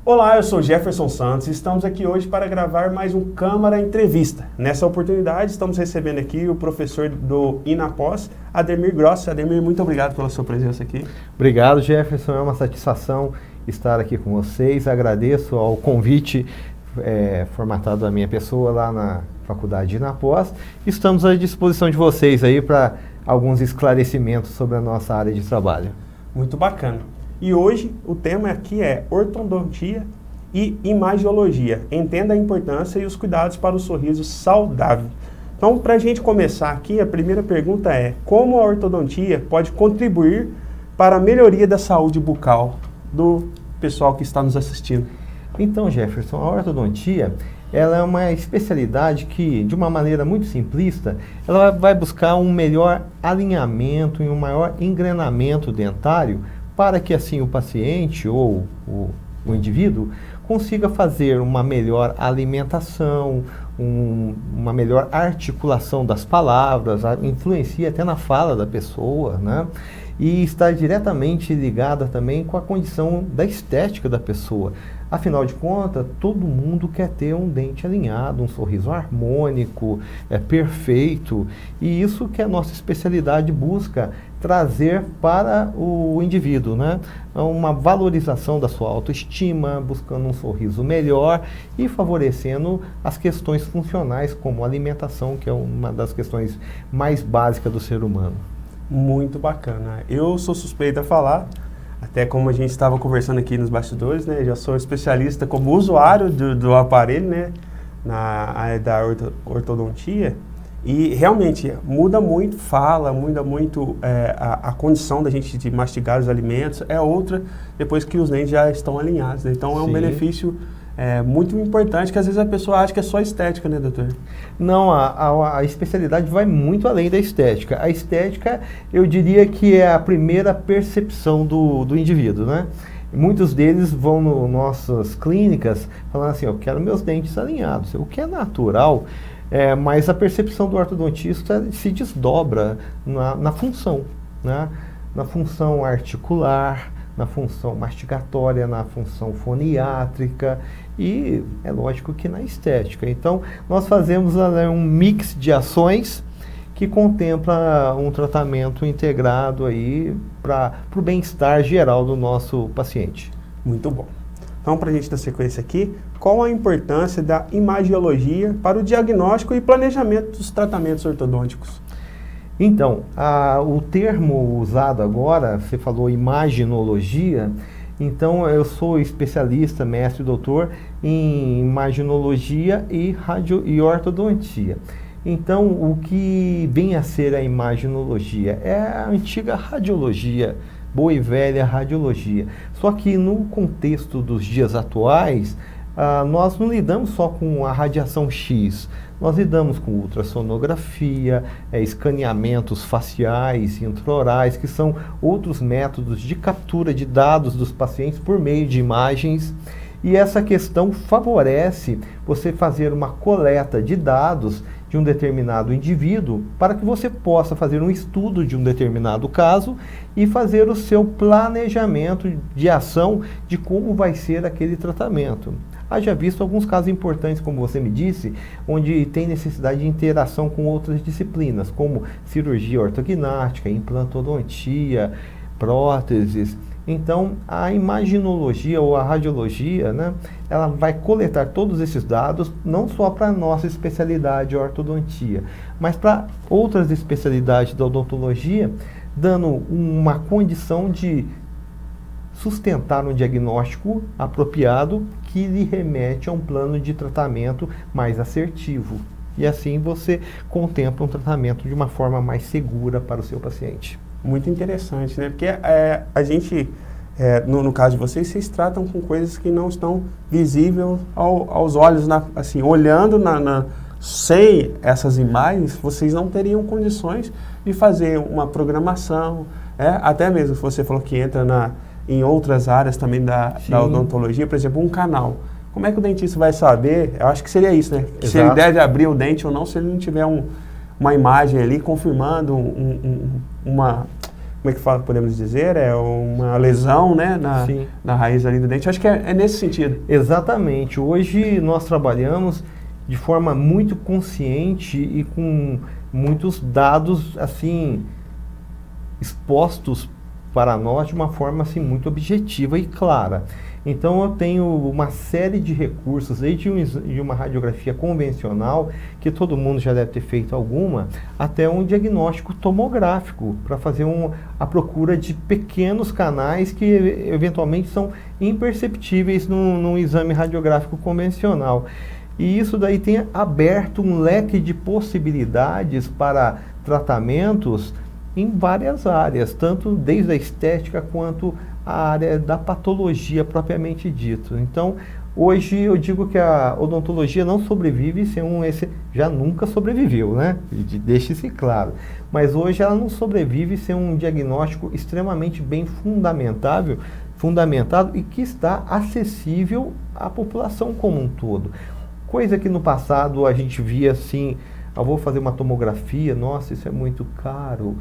Olá, eu sou Jefferson Santos e estamos aqui hoje para gravar mais um Câmara Entrevista. Nessa oportunidade, estamos recebendo aqui o professor do INAPOS, Ademir Grossi. Ademir, muito obrigado pela sua presença aqui. Obrigado, Jefferson. É uma satisfação estar aqui com vocês. Agradeço ao convite formatado da minha pessoa lá na Faculdade de INAPOS. Estamos à disposição de vocês aí para alguns esclarecimentos sobre a nossa área de trabalho. Muito bacana. E hoje o tema aqui é ortodontia e imagiologia. Entenda a importância e os cuidados para o sorriso saudável. Então, para a gente começar aqui, a primeira pergunta é: como a ortodontia pode contribuir para a melhoria da saúde bucal do pessoal que está nos assistindo? Então, Jefferson, a ortodontia ela é uma especialidade que, de uma maneira muito simplista, ela vai buscar um melhor alinhamento e um maior engrenamento dentário para que assim o paciente ou o indivíduo consiga fazer uma melhor alimentação, uma melhor articulação das palavras, influencia até na fala da pessoa, né? E está diretamente ligada também com a condição da estética da pessoa. Afinal de contas, todo mundo quer ter um dente alinhado, um sorriso harmônico, perfeito. E isso que a nossa especialidade busca trazer para o indivíduo, né? Uma valorização da sua autoestima, buscando um sorriso melhor e favorecendo as questões funcionais, como a alimentação, que é uma das questões mais básicas do ser humano. Muito bacana. Eu sou suspeito a falar, até como a gente estava conversando aqui nos bastidores, né? Já sou especialista como usuário do aparelho, né? Na área da ortodontia. E realmente muda muito, muda muito a condição da gente de mastigar os alimentos, é outra depois que os dentes já estão alinhados, né? Então é um benefício muito importante, que às vezes a pessoa acha que é só estética, né, doutor? Não, a especialidade vai muito além da estética. A estética, eu diria que é a primeira percepção do indivíduo, né? Muitos deles vão nas nossas clínicas falando assim: eu quero meus dentes alinhados, o que é natural. Mas a percepção do ortodontista se desdobra na função, né? Na função articular, na função mastigatória, na função foniátrica e é lógico que na estética. Então, nós fazemos um mix de ações que contempla um tratamento integrado aí para o bem-estar geral do nosso paciente. Muito bom. Então, para a gente dar sequência aqui, qual a importância da imagiologia para o diagnóstico e planejamento dos tratamentos ortodônticos? Então, o termo usado agora, você falou imaginologia, então eu sou especialista, mestre e doutor em imaginologia e ortodontia. Então, o que vem a ser a imaginologia? É a antiga radiologia, boa e velha radiologia. Só que no contexto dos dias atuais, nós não lidamos só com a radiação X, nós lidamos com ultrassonografia, escaneamentos faciais, intraorais, que são outros métodos de captura de dados dos pacientes por meio de imagens. E essa questão favorece você fazer uma coleta de dados de um determinado indivíduo para que você possa fazer um estudo de um determinado caso e fazer o seu planejamento de ação de como vai ser aquele tratamento. Haja visto alguns casos importantes, como você me disse, onde tem necessidade de interação com outras disciplinas, como cirurgia ortognática, implantodontia, próteses. Então, a imaginologia ou a radiologia, né, ela vai coletar todos esses dados, não só para a nossa especialidade ortodontia, mas para outras especialidades da odontologia, dando uma condição de sustentar um diagnóstico apropriado que lhe remete a um plano de tratamento mais assertivo. E assim você contempla um tratamento de uma forma mais segura para o seu paciente. Muito interessante, né? Porque a gente, no caso de vocês tratam com coisas que não estão visíveis aos olhos, assim, olhando sem essas imagens, vocês não teriam condições de fazer uma programação, até mesmo se você falou que entra em outras áreas também da odontologia, por exemplo, um canal. como é que o dentista vai saber? Eu acho que seria isso, né? Exato. Se ele deve abrir o dente ou não, se ele não tiver uma imagem ali confirmando uma... Como é que podemos dizer? É uma lesão, né, na raiz ali do dente. Eu acho que é nesse sentido. Exatamente. Hoje nós trabalhamos de forma muito consciente e com muitos dados assim expostos para nós de uma forma assim muito objetiva e clara. Então eu tenho uma série de recursos, desde uma radiografia convencional, que todo mundo já deve ter feito alguma, até um diagnóstico tomográfico, para fazer a procura de pequenos canais que eventualmente são imperceptíveis num exame radiográfico convencional. E isso daí tem aberto um leque de possibilidades para tratamentos em várias áreas, tanto desde a estética quanto a área da patologia propriamente dito. Então, hoje eu digo que a odontologia não sobrevive sem já nunca sobreviveu, né? Deixe-se claro. Mas hoje ela não sobrevive sem um diagnóstico extremamente bem fundamentado e que está acessível à população como um todo. Coisa que no passado a gente via assim, eu vou fazer uma tomografia, nossa, isso é muito caro.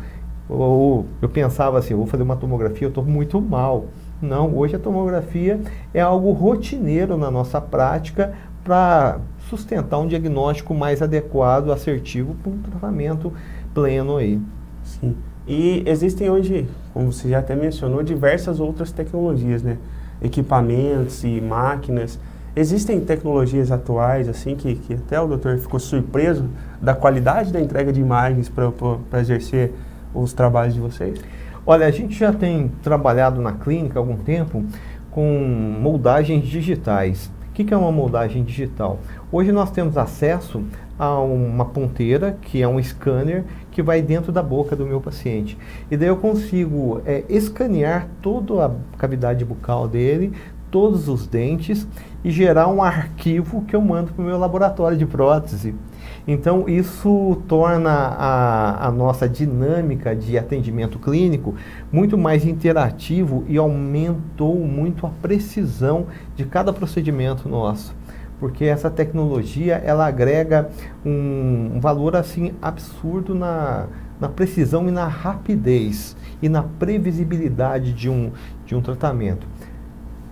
Ou eu pensava assim, eu vou fazer uma tomografia, eu estou muito mal. Não, hoje a tomografia é algo rotineiro na nossa prática para sustentar um diagnóstico mais adequado, assertivo, para um tratamento pleno aí. Sim. E existem hoje, como você já até mencionou, diversas outras tecnologias, né? Equipamentos e máquinas. Existem tecnologias atuais, assim, que até o doutor ficou surpreso da qualidade da entrega de imagens para exercer os trabalhos de vocês? Olha, a gente já tem trabalhado na clínica há algum tempo com moldagens digitais. O que é uma moldagem digital? Hoje nós temos acesso a uma ponteira, que é um scanner, que vai dentro da boca do meu paciente. E daí eu consigo escanear toda a cavidade bucal dele, todos os dentes, e gerar um arquivo que eu mando para o meu laboratório de prótese. Então, isso torna a nossa dinâmica de atendimento clínico muito mais interativo e aumentou muito a precisão de cada procedimento nosso. Porque essa tecnologia, ela agrega um valor assim absurdo na precisão e na rapidez e na previsibilidade de um tratamento.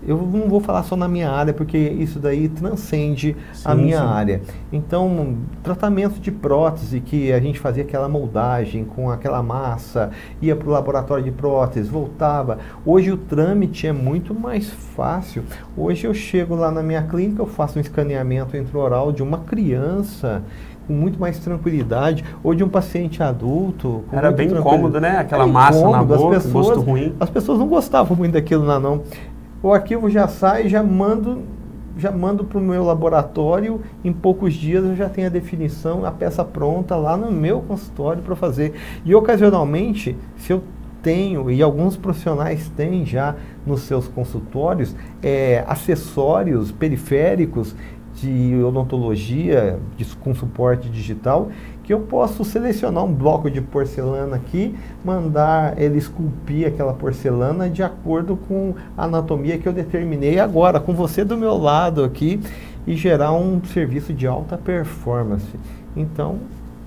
Eu não vou falar só na minha área, porque isso daí transcende a minha área. Então, tratamento de prótese, que a gente fazia aquela moldagem com aquela massa, ia para o laboratório de prótese, voltava. Hoje o trâmite é muito mais fácil. Hoje eu chego lá na minha clínica, eu faço um escaneamento intraoral de uma criança, com muito mais tranquilidade, ou de um paciente adulto. Era bem cômodo, né? Aquela massa na boca, gosto ruim. As pessoas não gostavam muito daquilo lá, não. O arquivo já sai, já mando para o meu laboratório, em poucos dias eu já tenho a definição, a peça pronta lá no meu consultório para fazer. E ocasionalmente, se eu tenho, e alguns profissionais têm já nos seus consultórios, acessórios periféricos de odontologia com suporte digital, que eu posso selecionar um bloco de porcelana aqui, mandar ele esculpir aquela porcelana de acordo com a anatomia que eu determinei agora, com você do meu lado aqui, e gerar um serviço de alta performance. Então,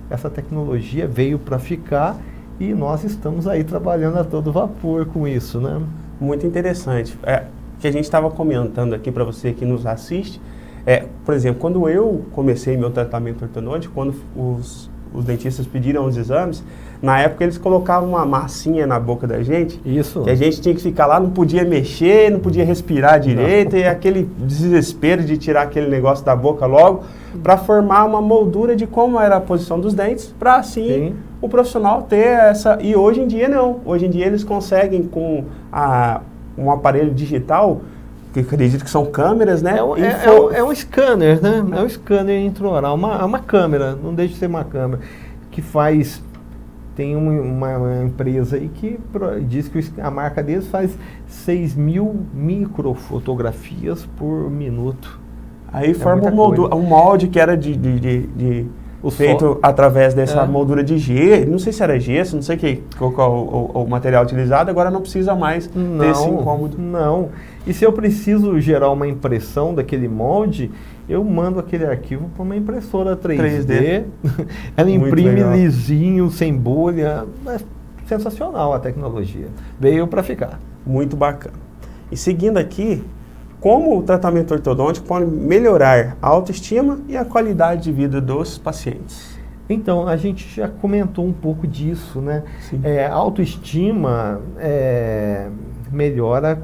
essa tecnologia veio para ficar e nós estamos aí trabalhando a todo vapor com isso, né? Muito interessante. Que a gente estava comentando aqui para você que nos assiste, por exemplo, quando eu comecei meu tratamento ortodôntico, quando os dentistas pediram os exames, na época eles colocavam uma massinha na boca da gente, isso, que a gente tinha que ficar lá, não podia mexer, não podia respirar direito, e aquele desespero de tirar aquele negócio da boca logo, para formar uma moldura de como era a posição dos dentes, para assim o profissional ter essa... E hoje em dia não, hoje em dia eles conseguem com um aparelho digital, que acredito que são câmeras, né? É um scanner, né? É um scanner intraoral, uma câmera, não deixa de ser uma câmera, que faz... Tem uma empresa aí que diz que a marca deles faz 6.000 microfotografias por minuto. Aí forma um molde que era de feito através dessa moldura de gesso, não sei se era gesso, não sei qual é o material utilizado, agora não precisa mais desse incômodo. Não, e se eu preciso gerar uma impressão daquele molde, eu mando aquele arquivo para uma impressora 3D. Ela imprime lisinho, sem bolha, é sensacional a tecnologia, veio para ficar. Muito bacana. E seguindo aqui, como o tratamento ortodôntico pode melhorar a autoestima e a qualidade de vida dos pacientes? Então, a gente já comentou um pouco disso, né? A autoestima melhora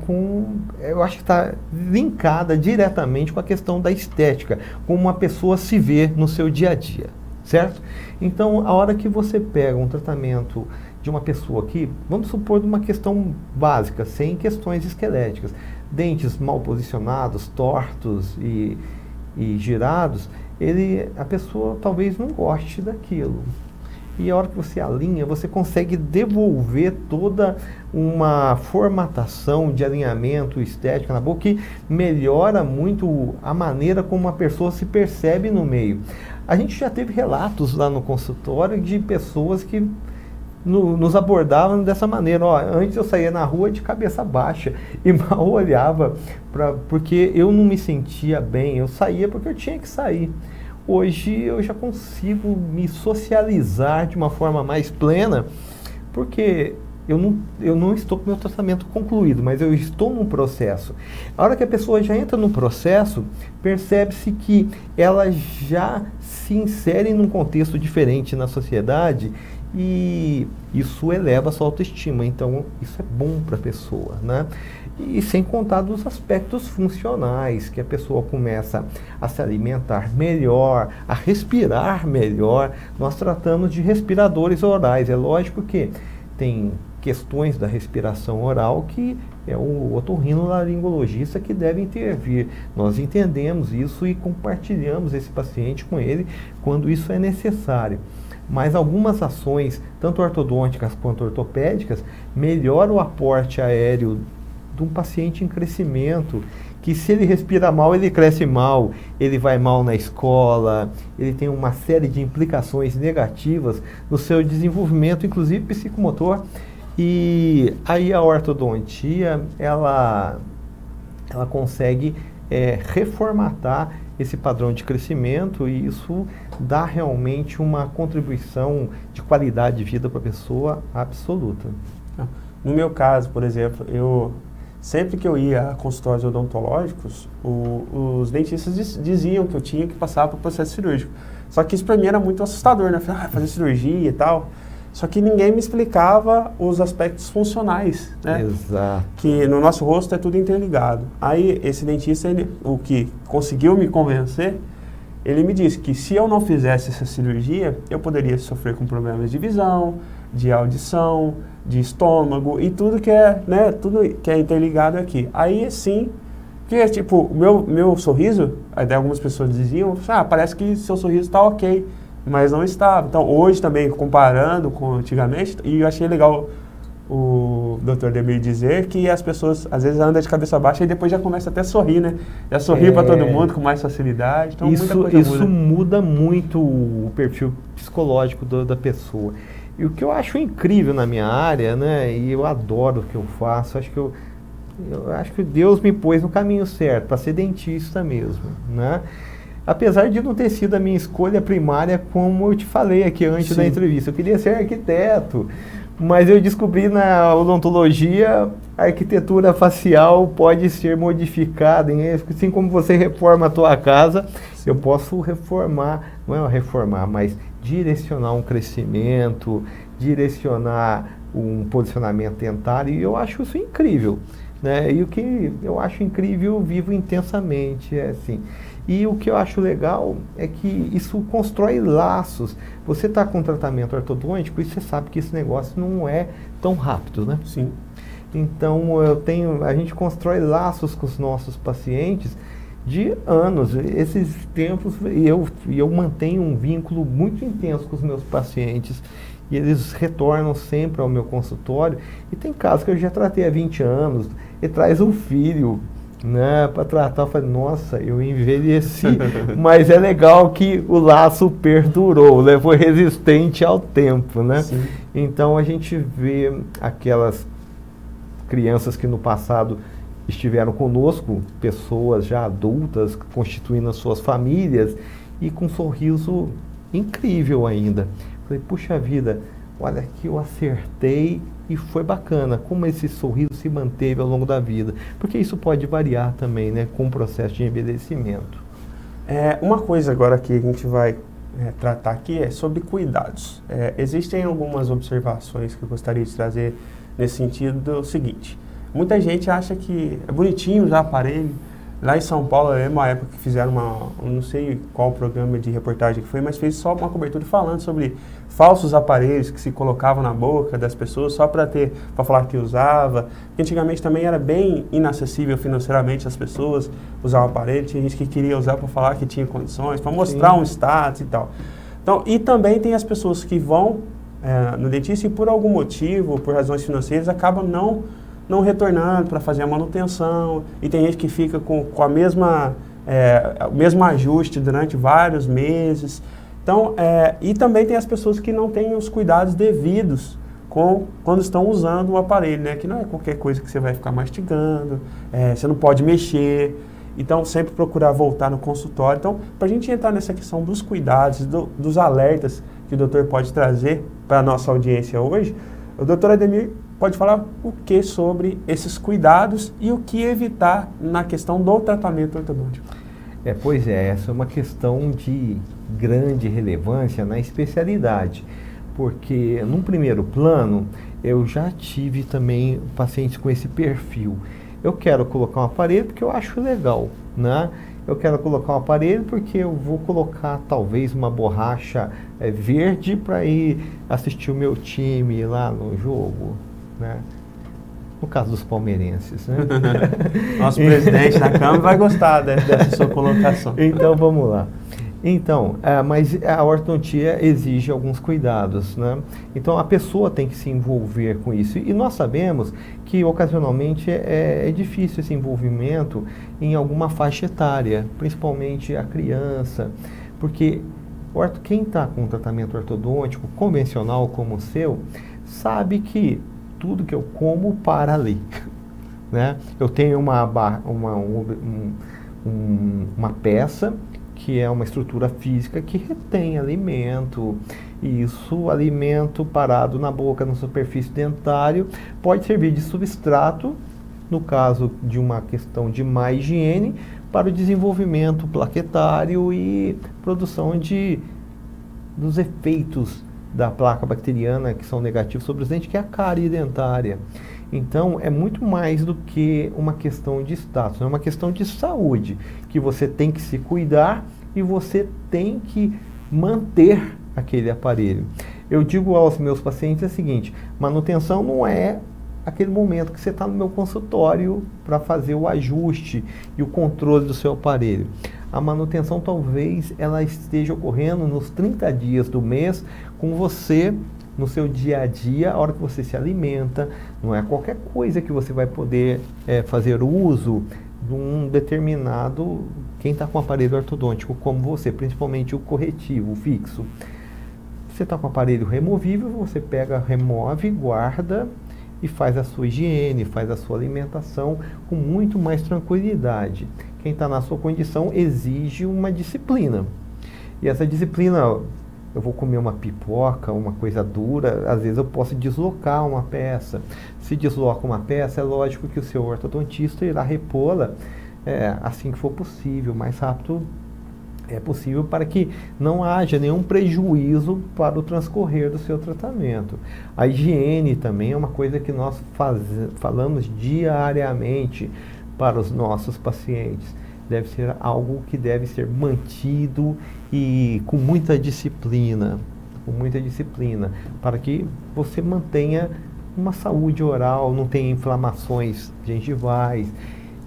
eu acho que está linkada diretamente com a questão da estética, como uma pessoa se vê no seu dia a dia, certo? Então, a hora que você pega um tratamento de uma pessoa aqui, vamos supor de uma questão básica, sem questões esqueléticas, dentes mal posicionados, tortos e girados, a pessoa talvez não goste daquilo. E a hora que você alinha, você consegue devolver toda uma formatação de alinhamento estético na boca que melhora muito a maneira como a pessoa se percebe no meio. A gente já teve relatos lá no consultório de pessoas que nos abordavam dessa maneira. Antes eu saía na rua de cabeça baixa e mal olhava, porque eu não me sentia bem, eu saía porque eu tinha que sair. Hoje eu já consigo me socializar de uma forma mais plena, porque eu não estou com o meu tratamento concluído, mas eu estou num processo. A hora que a pessoa já entra no processo, percebe-se que ela já se insere num contexto diferente na sociedade e isso eleva a sua autoestima. Então, isso é bom para a pessoa, né? E sem contar dos aspectos funcionais, que a pessoa começa a se alimentar melhor, a respirar melhor. Nós tratamos de respiradores orais. É lógico que tem questões da respiração oral que é o otorrinolaringologista que deve intervir. Nós entendemos isso e compartilhamos esse paciente com ele quando isso é necessário. Mas algumas ações, tanto ortodônticas quanto ortopédicas, melhoram o aporte aéreo de um paciente em crescimento, que se ele respira mal, ele cresce mal, ele vai mal na escola, ele tem uma série de implicações negativas no seu desenvolvimento, inclusive psicomotor. E aí a ortodontia, ela consegue reformatar esse padrão de crescimento e isso dá realmente uma contribuição de qualidade de vida para a pessoa absoluta. No meu caso, por exemplo, sempre que eu ia a consultórios odontológicos, os dentistas diziam que eu tinha que passar para o processo cirúrgico. Só que isso para mim era muito assustador, né? Fazer cirurgia e tal. Só que ninguém me explicava os aspectos funcionais, né? Exato. Que no nosso rosto é tudo interligado. Aí esse dentista, o que conseguiu me convencer, ele me disse que se eu não fizesse essa cirurgia, eu poderia sofrer com problemas de visão, de audição, de estômago e tudo que é interligado aqui. Aí sim, porque tipo, o meu sorriso, até algumas pessoas diziam, parece que seu sorriso está ok, mas não estava. Então hoje também, comparando com antigamente, e eu achei legal o Dr. Demir dizer que as pessoas às vezes andam de cabeça baixa e depois já começa até a sorrir, né? Já sorrir para todo mundo com mais facilidade. Então isso muda muito o perfil psicológico da pessoa. E o que eu acho incrível na minha área, né, e eu adoro o que eu faço, eu acho que Deus me pôs no caminho certo, para ser dentista mesmo, né? Apesar de não ter sido a minha escolha primária, como eu te falei aqui antes da entrevista, eu queria ser arquiteto, mas eu descobri na odontologia a arquitetura facial pode ser modificada, assim como você reforma a tua casa, eu posso reformar, não é reformar, mas direcionar um crescimento, direcionar um posicionamento dentário, e eu acho isso incrível, né? E o que eu acho incrível, eu vivo intensamente, assim. E o que eu acho legal é que isso constrói laços. Você está com tratamento ortodôntico e você sabe que esse negócio não é tão rápido, né? Sim. Então a gente constrói laços com os nossos pacientes de anos. Esses tempos eu mantenho um vínculo muito intenso com os meus pacientes e eles retornam sempre ao meu consultório. E tem casos que eu já tratei há 20 anos, e traz um filho né, para tratar. Eu falei, nossa, eu envelheci, mas é legal que o laço perdurou, né, foi resistente ao tempo, né? Sim. Então a gente vê aquelas crianças que no passado estiveram conosco, pessoas já adultas, constituindo as suas famílias, e com um sorriso incrível ainda. Falei, puxa vida, olha que eu acertei e foi bacana, como esse sorriso se manteve ao longo da vida. Porque isso pode variar também, né, com o processo de envelhecimento. Uma coisa agora que a gente vai tratar aqui é sobre cuidados. Existem algumas observações que eu gostaria de trazer nesse sentido do seguinte. Muita gente acha que é bonitinho usar aparelho. Lá em São Paulo, eu lembro uma época que fizeram eu não sei qual programa de reportagem que foi, mas fez só uma cobertura falando sobre falsos aparelhos que se colocavam na boca das pessoas só para falar que usava. Porque antigamente também era bem inacessível financeiramente as pessoas usar o aparelho. Tinha gente que queria usar para falar que tinha condições, para mostrar um status e tal. Então, e também tem as pessoas que vão no dentista e por algum motivo, por razões financeiras, acabam não retornando para fazer a manutenção, e tem gente que fica com o mesmo ajuste durante vários meses. Então, e também tem as pessoas que não têm os cuidados devidos quando estão usando o aparelho, né? Que não é qualquer coisa que você vai ficar mastigando, você não pode mexer. Então, sempre procurar voltar no consultório. Então, para a gente entrar nessa questão dos cuidados, dos alertas que o doutor pode trazer para a nossa audiência hoje, o doutor Ademir pode falar o que sobre esses cuidados e o que evitar na questão do tratamento ortodôntico. Pois é, essa é uma questão de grande relevância na especialidade, porque num primeiro plano eu já tive também pacientes com esse perfil. Eu quero colocar um aparelho porque eu acho legal, né? Eu quero colocar um aparelho porque eu vou colocar talvez uma borracha verde para ir assistir o meu time lá no jogo, né? No caso dos palmeirenses, né? Nosso presidente da Câmara vai gostar dessa sua colocação. Então, vamos lá. Então, mas a ortodontia exige alguns cuidados, né? Então, a pessoa tem que se envolver com isso. E nós sabemos que, ocasionalmente, é difícil esse envolvimento em alguma faixa etária, principalmente a criança, porque quem está com um tratamento ortodôntico convencional como o seu, sabe que tudo que eu como para ali, né? Eu tenho uma peça que é uma estrutura física que retém alimento, e isso, alimento parado na boca, na superfície dentária, pode servir de substrato, no caso de uma questão de má higiene, para o desenvolvimento plaquetário e produção dos efeitos da placa bacteriana que são negativos sobre os dentes, que é a cárie dentária. Então, é muito mais do que uma questão de status, é uma questão de saúde, que você tem que se cuidar e você tem que manter aquele aparelho. Eu digo aos meus pacientes o seguinte: manutenção não é aquele momento que você está no meu consultório para fazer o ajuste e o controle do seu aparelho. A manutenção talvez ela esteja ocorrendo nos 30 dias do mês com você no seu dia a dia, a hora que você se alimenta. Não é qualquer coisa que você vai poder fazer uso de um determinado, quem está com aparelho ortodôntico como você, principalmente o corretivo, o fixo. Você está com aparelho removível, você pega, remove, guarda e faz a sua higiene, faz a sua alimentação com muito mais tranquilidade. Quem está na sua condição exige uma disciplina. E essa disciplina, eu vou comer uma pipoca, uma coisa dura, às vezes eu posso deslocar uma peça. Se desloca uma peça, é lógico que o seu ortodontista irá repô-la assim que for possível, o mais rápido é possível, para que não haja nenhum prejuízo para o transcorrer do seu tratamento. A higiene também é uma coisa que nós falamos diariamente para os nossos pacientes. Deve ser algo que deve ser mantido e com muita disciplina, para que você mantenha uma saúde oral, não tenha inflamações gengivais.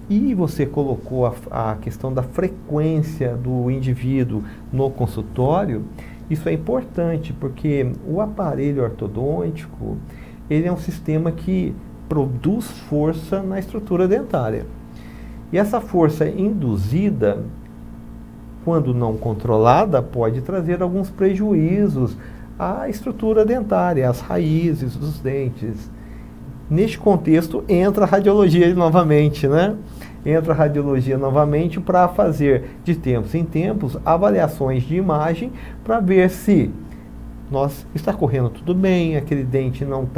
E você colocou a questão da frequência do indivíduo no consultório. Isso é importante, porque o aparelho ortodôntico, ele é um sistema que produz força na estrutura dentária. E essa força induzida, quando não controlada, pode trazer alguns prejuízos à estrutura dentária, às raízes dos dentes. Neste contexto, entra a radiologia novamente, né? Entra a radiologia novamente para fazer, de tempos em tempos, avaliações de imagem para ver se está correndo tudo bem, aquele dente não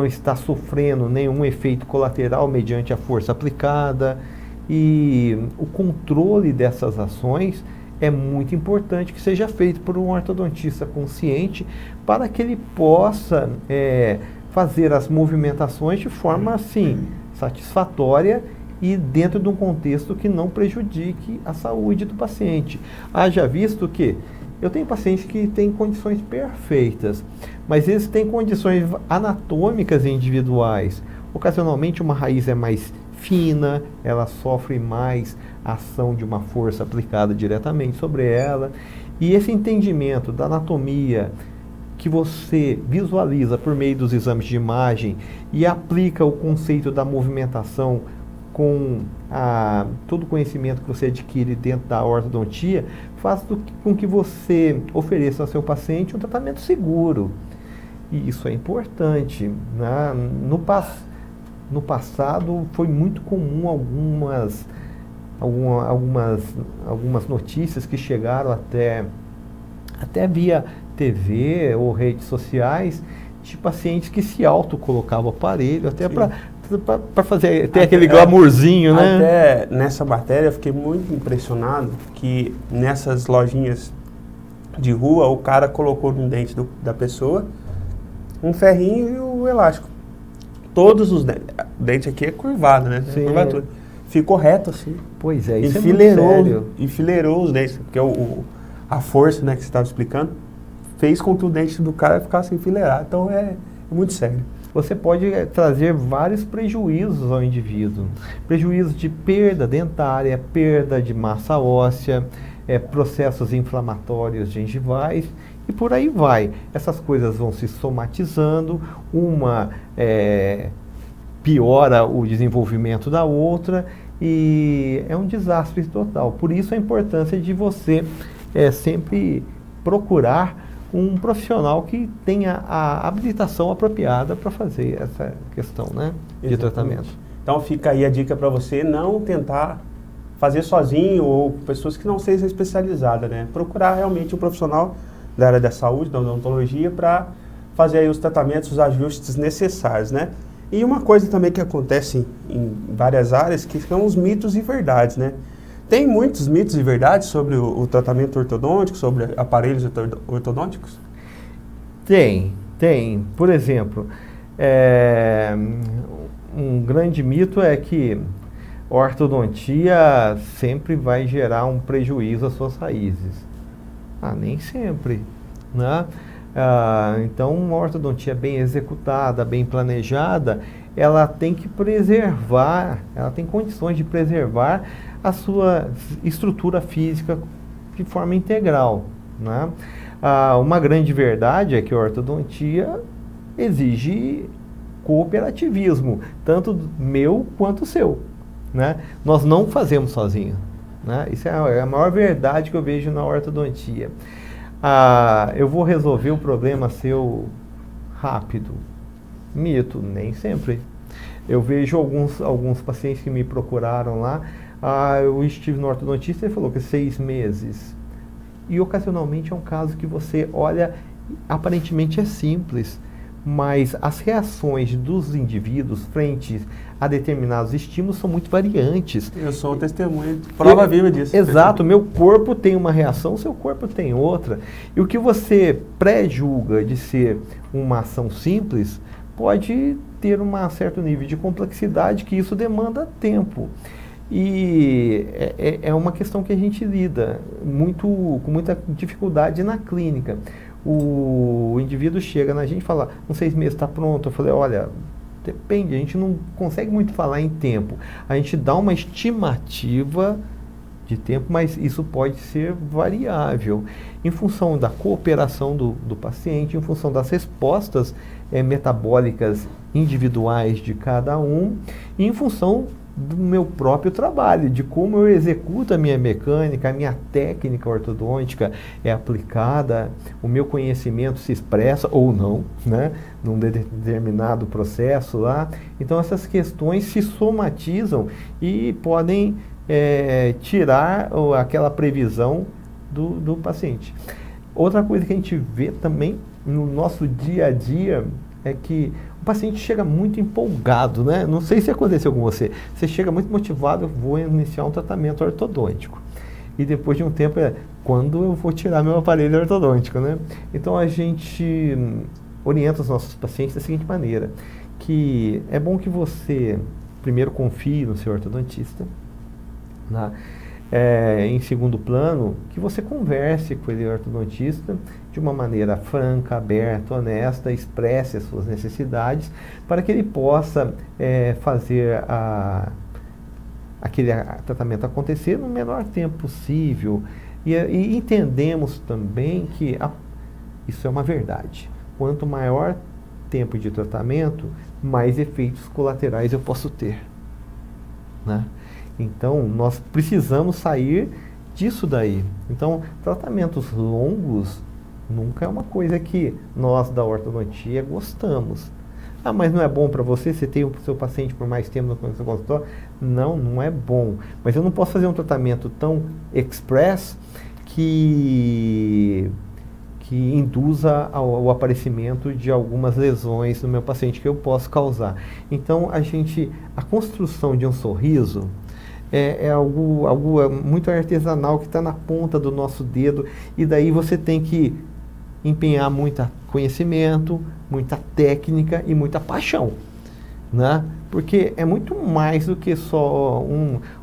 está sofrendo nenhum efeito colateral mediante a força aplicada. E o controle dessas ações é muito importante que seja feito por um ortodontista consciente para que ele possa fazer as movimentações de forma assim satisfatória e dentro de um contexto que não prejudique a saúde do paciente. Haja visto que eu tenho pacientes que têm condições perfeitas, mas eles têm condições anatômicas individuais. Ocasionalmente uma raiz é mais fina, ela sofre mais ação de uma força aplicada diretamente sobre ela. E esse entendimento da anatomia que você visualiza por meio dos exames de imagem e aplica o conceito da movimentação com todo o conhecimento que você adquire dentro da ortodontia, faz com que você ofereça ao seu paciente um tratamento seguro. E isso é importante, né? No passado foi muito comum algumas notícias que chegaram até via TV ou redes sociais de pacientes que se autocolocavam o aparelho até para fazer ter aquele glamourzinho, né? Até nessa matéria eu fiquei muito impressionado que nessas lojinhas de rua o cara colocou no dente da pessoa um ferrinho e o elástico. Todos os dentes, o dente aqui é curvado, né? Sim. Curvatura. Ficou reto assim. Pois é, isso é muito sério. Enfileirou os dentes, porque a força, né, que você estava explicando, fez com que o dente do cara ficasse enfileirado. Então é muito sério. Você pode trazer vários prejuízos ao indivíduo. Prejuízo de perda dentária, perda de massa óssea, processos inflamatórios gengivais e por aí vai. Essas coisas vão se somatizando, uma piora o desenvolvimento da outra e é um desastre total. Por isso a importância de você sempre procurar um profissional que tenha a habilitação apropriada para fazer essa questão, né, de tratamento. Então fica aí a dica para você não tentar fazer sozinho ou pessoas que não sejam especializadas, né? Procurar realmente um profissional da área da saúde, da odontologia, para fazer aí os tratamentos, os ajustes necessários, né? E uma coisa também que acontece em várias áreas, que são os mitos e verdades, né? Tem muitos mitos e verdades sobre o tratamento ortodôntico, sobre aparelhos ortodônticos? Tem. Por exemplo, um grande mito é que a ortodontia sempre vai gerar um prejuízo às suas raízes. Nem sempre, né? Então, uma ortodontia bem executada, bem planejada, ela tem que preservar, ela tem condições de preservar a sua estrutura física de forma integral, né? Uma grande verdade é que a ortodontia exige cooperativismo, tanto meu quanto seu, né? Nós não fazemos sozinhos, né? Isso é a maior verdade que eu vejo na ortodontia. Eu vou resolver o problema seu rápido. Mito, nem sempre. Eu vejo alguns pacientes que me procuraram lá, eu estive no ortodontista e ele falou que 6 meses. E ocasionalmente é um caso que você olha, aparentemente é simples, mas as reações dos indivíduos frente a determinados estímulos são muito variantes. Eu sou um testemunho, prova viva disso. Exato, meu corpo tem uma reação, seu corpo tem outra. E o que você pré-julga de ser uma ação simples, pode ter um certo nível de complexidade que isso demanda tempo. E é uma questão que a gente lida com muita dificuldade na clínica. O indivíduo chega na gente e fala, com 6 meses está pronto. Eu falei, olha, depende, a gente não consegue muito falar em tempo. A gente dá uma estimativa de tempo, mas isso pode ser variável em função da cooperação do paciente, em função das respostas metabólicas individuais de cada um e em função do meu próprio trabalho, de como eu executo a minha mecânica, a minha técnica ortodôntica é aplicada, o meu conhecimento se expressa ou não, né, num determinado processo lá. Então essas questões se somatizam e podem tirar aquela previsão do paciente. Outra coisa que a gente vê também no nosso dia a dia é que o paciente chega muito empolgado, né? Não sei se aconteceu com você. Você chega muito motivado, eu vou iniciar um tratamento ortodôntico. E depois de um tempo quando eu vou tirar meu aparelho ortodôntico, né? Então a gente orienta os nossos pacientes da seguinte maneira, que é bom que você primeiro confie no seu ortodontista, né? Em segundo plano, que você converse com ele, ortodontista, de uma maneira franca, aberta, honesta, expresse as suas necessidades, para que ele possa fazer aquele tratamento acontecer no menor tempo possível. E entendemos também que isso é uma verdade. Quanto maior tempo de tratamento, mais efeitos colaterais eu posso ter, né? Então, nós precisamos sair disso daí. Então, tratamentos longos nunca é uma coisa que nós da ortodontia gostamos. Ah, mas não é bom para você? Você tem o seu paciente por mais tempo no seu consultório? Não, não é bom. Mas eu não posso fazer um tratamento tão express que induza o aparecimento de algumas lesões no meu paciente que eu posso causar. Então, a construção de um sorriso é algo muito artesanal que está na ponta do nosso dedo, e daí você tem que empenhar muito conhecimento, muita técnica e muita paixão, né? Porque é muito mais do que só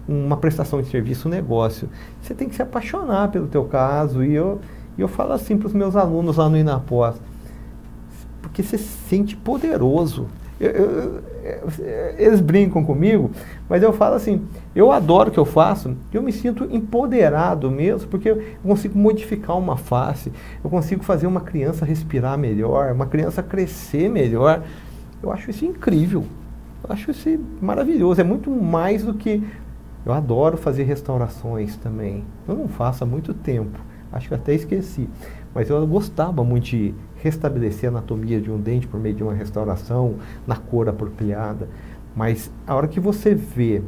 uma prestação de serviço, um negócio. Você tem que se apaixonar pelo teu caso, e eu falo assim para os meus alunos lá no Inapós, porque você se sente poderoso. Eles brincam comigo, mas eu falo assim, eu adoro o que eu faço, eu me sinto empoderado mesmo, porque eu consigo modificar uma face, eu consigo fazer uma criança respirar melhor, uma criança crescer melhor. Eu acho isso incrível, eu acho isso maravilhoso, é muito mais do que... Eu adoro fazer restaurações também, eu não faço há muito tempo, acho que até esqueci, mas eu gostava muito de restabelecer a anatomia de um dente por meio de uma restauração na cor apropriada. Mas a hora que você vê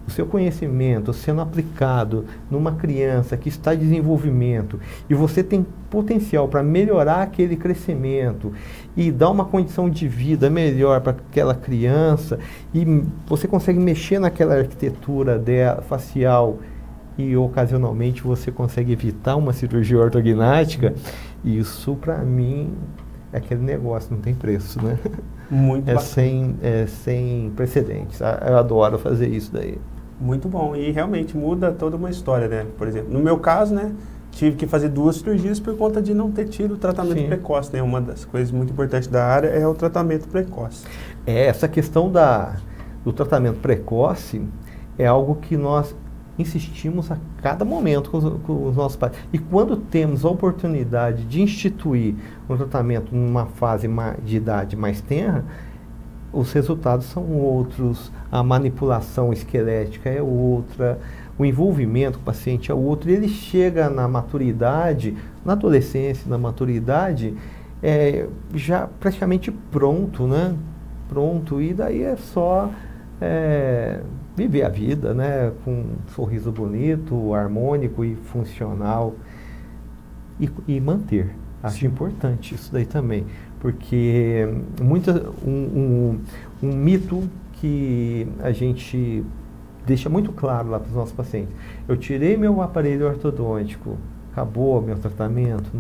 o seu conhecimento sendo aplicado numa criança que está em desenvolvimento, e você tem potencial para melhorar aquele crescimento e dar uma condição de vida melhor para aquela criança, e você consegue mexer naquela arquitetura dela, facial, e ocasionalmente você consegue evitar uma cirurgia ortognática, isso para mim é aquele negócio, não tem preço, né? Muito sem precedentes. Eu adoro fazer isso daí. Muito bom, e realmente muda toda uma história, né? Por exemplo, no meu caso, né, tive que fazer 2 cirurgias por conta de não ter tido o tratamento precoce, né? Uma das coisas muito importantes da área é o tratamento precoce. Essa questão do tratamento precoce é algo que nós insistimos a cada momento com os nossos pacientes. E quando temos a oportunidade de instituir um tratamento numa fase de idade mais tenra, os resultados são outros, a manipulação esquelética é outra, o envolvimento com o paciente é outro, e ele chega na maturidade, na adolescência, na maturidade, já praticamente pronto, né? Pronto, e daí é só viver a vida, né, com um sorriso bonito, harmônico e funcional, e manter. Acho importante isso daí também, porque um mito que a gente deixa muito claro lá para os nossos pacientes: eu tirei meu aparelho ortodôntico, acabou meu tratamento?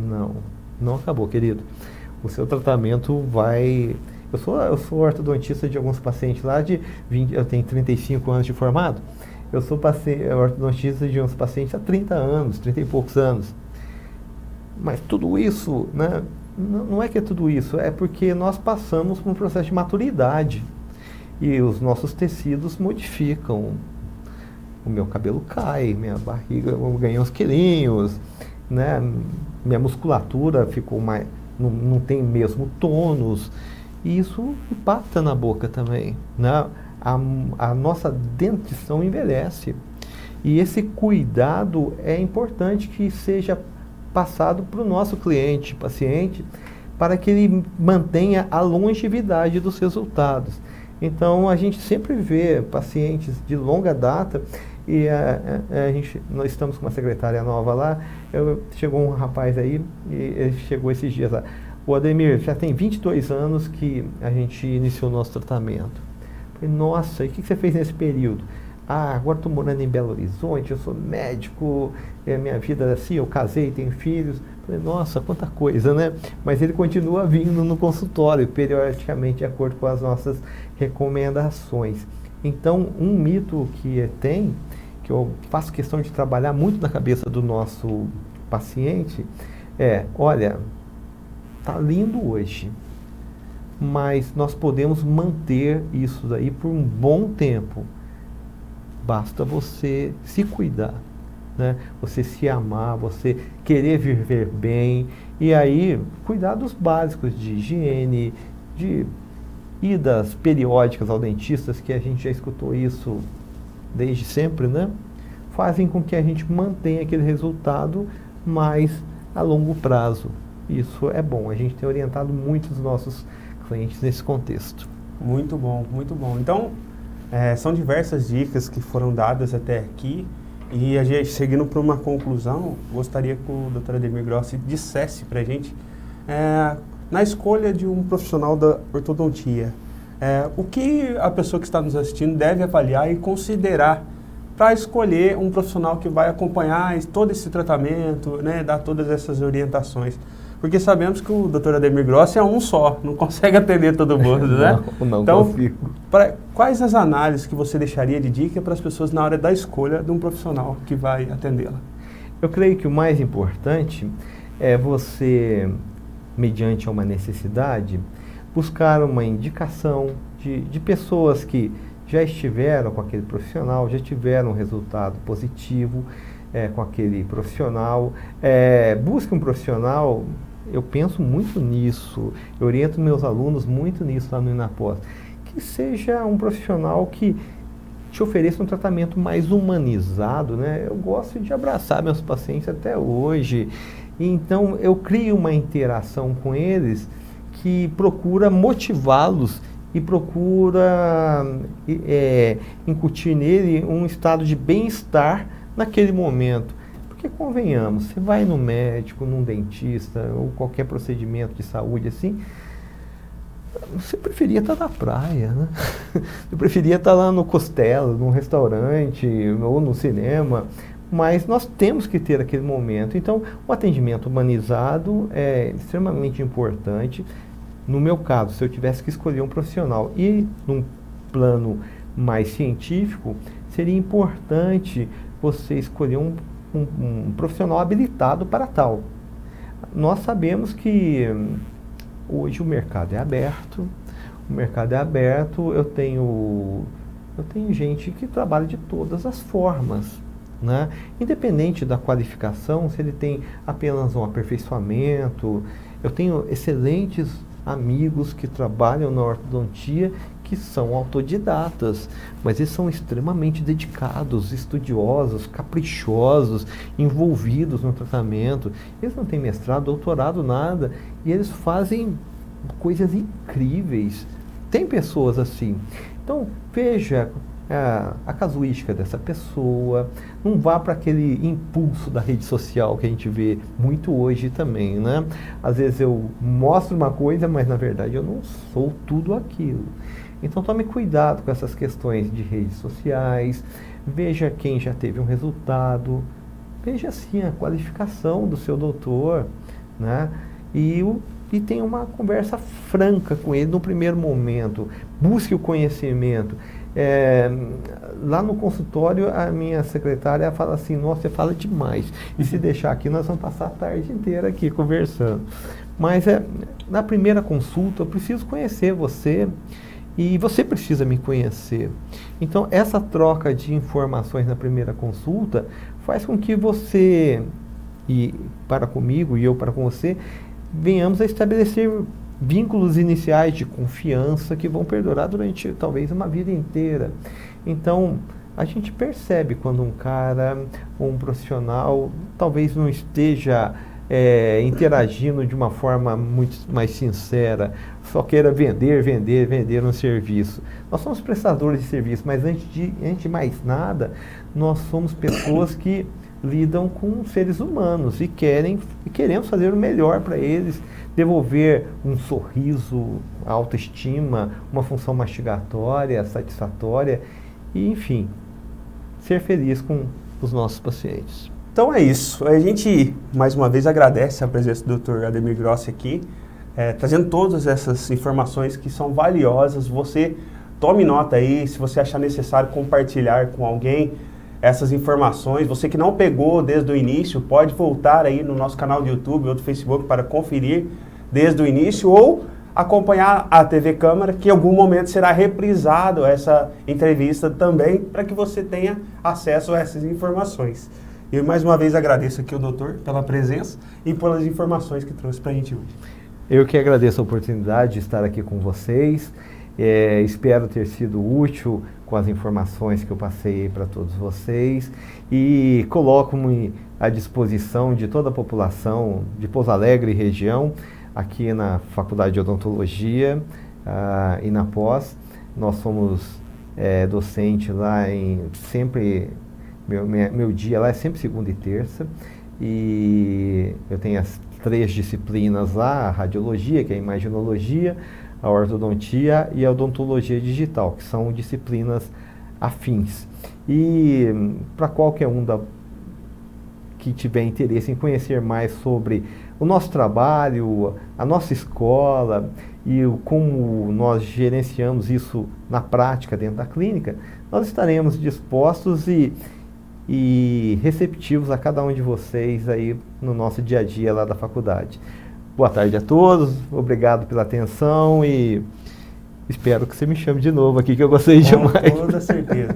Não acabou, querido. O seu tratamento vai... Eu sou ortodontista de alguns pacientes lá de 20, eu tenho 35 anos de formado. Eu sou ortodontista de uns pacientes há 30 anos, 30 e poucos anos. Mas tudo isso, né, não é que é tudo isso, é porque nós passamos por um processo de maturidade e os nossos tecidos modificam. O meu cabelo cai, minha barriga, eu ganhei uns quilinhos, né, minha musculatura ficou mais, não tem mesmo tônus. E isso impacta na boca também, né? a nossa dentição envelhece. E esse cuidado é importante que seja passado para o nosso cliente, paciente, para que ele mantenha a longevidade dos resultados. Então, a gente sempre vê pacientes de longa data e nós estamos com uma secretária nova lá, chegou um rapaz aí, e ele chegou esses dias lá. O Ademir, já tem 22 anos que a gente iniciou o nosso tratamento. Falei, nossa, e o que você fez nesse período? Agora estou morando em Belo Horizonte, eu sou médico, minha vida é assim, eu casei, tenho filhos. Falei, nossa, quanta coisa, né? Mas ele continua vindo no consultório, periodicamente, de acordo com as nossas recomendações. Então, um mito que tem, que eu faço questão de trabalhar muito na cabeça do nosso paciente, olha, tá lindo hoje, mas nós podemos manter isso daí por um bom tempo. Basta você se cuidar, né? Você se amar, você querer viver bem e aí cuidar dos básicos de higiene, de idas periódicas ao dentista, que a gente já escutou isso desde sempre, né? Fazem com que a gente mantenha aquele resultado mais a longo prazo. Isso é bom, a gente tem orientado muitos dos nossos clientes nesse contexto. Muito bom, muito bom. Então, são diversas dicas que foram dadas até aqui e a gente, seguindo para uma conclusão, gostaria que o Dr. Ademir Grossi dissesse para a gente, na escolha de um profissional da ortodontia, o que a pessoa que está nos assistindo deve avaliar e considerar para escolher um profissional que vai acompanhar todo esse tratamento, né, dar todas essas orientações. Porque sabemos que o Dr. Ademir Grossi é um só, não consegue atender todo mundo, né? Não então, consigo. Quais as análises que você deixaria de dica para as pessoas na hora da escolha de um profissional que vai atendê-la? Eu creio que o mais importante é você, mediante uma necessidade, buscar uma indicação de pessoas que já estiveram com aquele profissional, já tiveram um resultado positivo com aquele profissional. Busque um profissional, eu penso muito nisso, eu oriento meus alunos muito nisso lá no Inapós, que seja um profissional que te ofereça um tratamento mais humanizado, né? Eu gosto de abraçar meus pacientes até hoje, então eu crio uma interação com eles que procura motivá-los e procura incutir nele um estado de bem-estar naquele momento. Porque convenhamos, você vai no médico, num dentista ou qualquer procedimento de saúde assim, você preferia estar na praia, né? Você preferia estar lá no Costela, num restaurante ou no cinema, mas nós temos que ter aquele momento. Então, o atendimento humanizado é extremamente importante. No meu caso, se eu tivesse que escolher um profissional e num plano mais científico, seria importante você escolher um profissional habilitado para tal. Nós sabemos que hoje o mercado é aberto, eu tenho gente que trabalha de todas as formas, né? Independente da qualificação, se ele tem apenas um aperfeiçoamento, eu tenho excelentes amigos que trabalham na ortodontia que são autodidatas, mas eles são extremamente dedicados, estudiosos, caprichosos, envolvidos no tratamento. Eles não têm mestrado, doutorado, nada, e eles fazem coisas incríveis. Tem pessoas assim. Então, veja a casuística dessa pessoa, não vá para aquele impulso da rede social que a gente vê muito hoje também, né? Às vezes eu mostro uma coisa, mas na verdade eu não sou tudo aquilo. Então tome cuidado com essas questões de redes sociais, veja quem já teve um resultado, veja assim a qualificação do seu doutor, né? E tenha uma conversa franca com ele no primeiro momento, busque o conhecimento. Lá no consultório, a minha secretária fala assim, nossa, você fala demais. E se deixar aqui, nós vamos passar a tarde inteira aqui conversando. Mas na primeira consulta, eu preciso conhecer você e você precisa me conhecer. Então, essa troca de informações na primeira consulta faz com que você, para comigo e eu para com você, venhamos a estabelecer vínculos iniciais de confiança que vão perdurar durante talvez uma vida inteira. Então, a gente percebe quando um cara, um profissional, talvez não esteja interagindo de uma forma muito mais sincera, só queira vender um serviço. Nós somos prestadores de serviço, mas antes de mais nada, nós somos pessoas que lidam com seres humanos e queremos fazer o melhor para eles, devolver um sorriso, autoestima, uma função mastigatória, satisfatória e, enfim, ser feliz com os nossos pacientes. Então é isso. A gente, mais uma vez, agradece a presença do Dr. Ademir Grossi aqui, trazendo todas essas informações que são valiosas. Você tome nota aí, se você achar necessário compartilhar com alguém essas informações. Você que não pegou desde o início, pode voltar aí no nosso canal do YouTube ou do Facebook para conferir desde o início ou acompanhar a TV Câmara, que em algum momento será reprisado essa entrevista também, para que você tenha acesso a essas informações. Eu mais uma vez agradeço aqui o doutor pela presença e pelas informações que trouxe para a gente hoje. Eu que agradeço a oportunidade de estar aqui com vocês. Espero ter sido útil com as informações que eu passei para todos vocês e coloco-me à disposição de toda a população de Pouso Alegre e região, aqui na Faculdade de Odontologia e na pós. Nós somos docente lá sempre... Meu dia lá é sempre segunda e terça e eu tenho as 3 disciplinas lá, a radiologia, que é a imaginologia, a ortodontia e a odontologia digital, que são disciplinas afins. E para qualquer um que tiver interesse em conhecer mais sobre o nosso trabalho, a nossa escola e como nós gerenciamos isso na prática dentro da clínica, nós estaremos dispostos e receptivos a cada um de vocês aí no nosso dia a dia lá da faculdade. Boa tarde a todos, obrigado pela atenção e espero que você me chame de novo aqui, que eu gostei demais.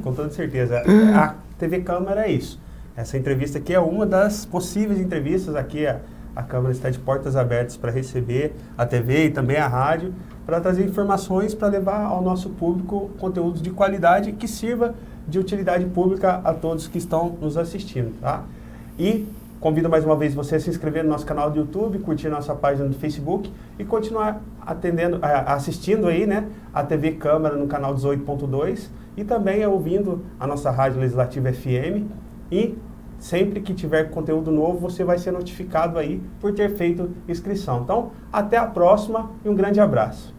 Com toda certeza. A TV Câmara é isso. Essa entrevista aqui é uma das possíveis entrevistas. Aqui a Câmara está de portas abertas para receber a TV e também a rádio, para trazer informações, para levar ao nosso público conteúdos de qualidade que sirva de utilidade pública a todos que estão nos assistindo, tá? E convido mais uma vez você a se inscrever no nosso canal do YouTube, curtir nossa página do Facebook e continuar assistindo aí, né, a TV Câmara no canal 18.2 e também ouvindo a nossa Rádio Legislativa FM. E sempre que tiver conteúdo novo, você vai ser notificado aí por ter feito inscrição. Então, até a próxima e um grande abraço.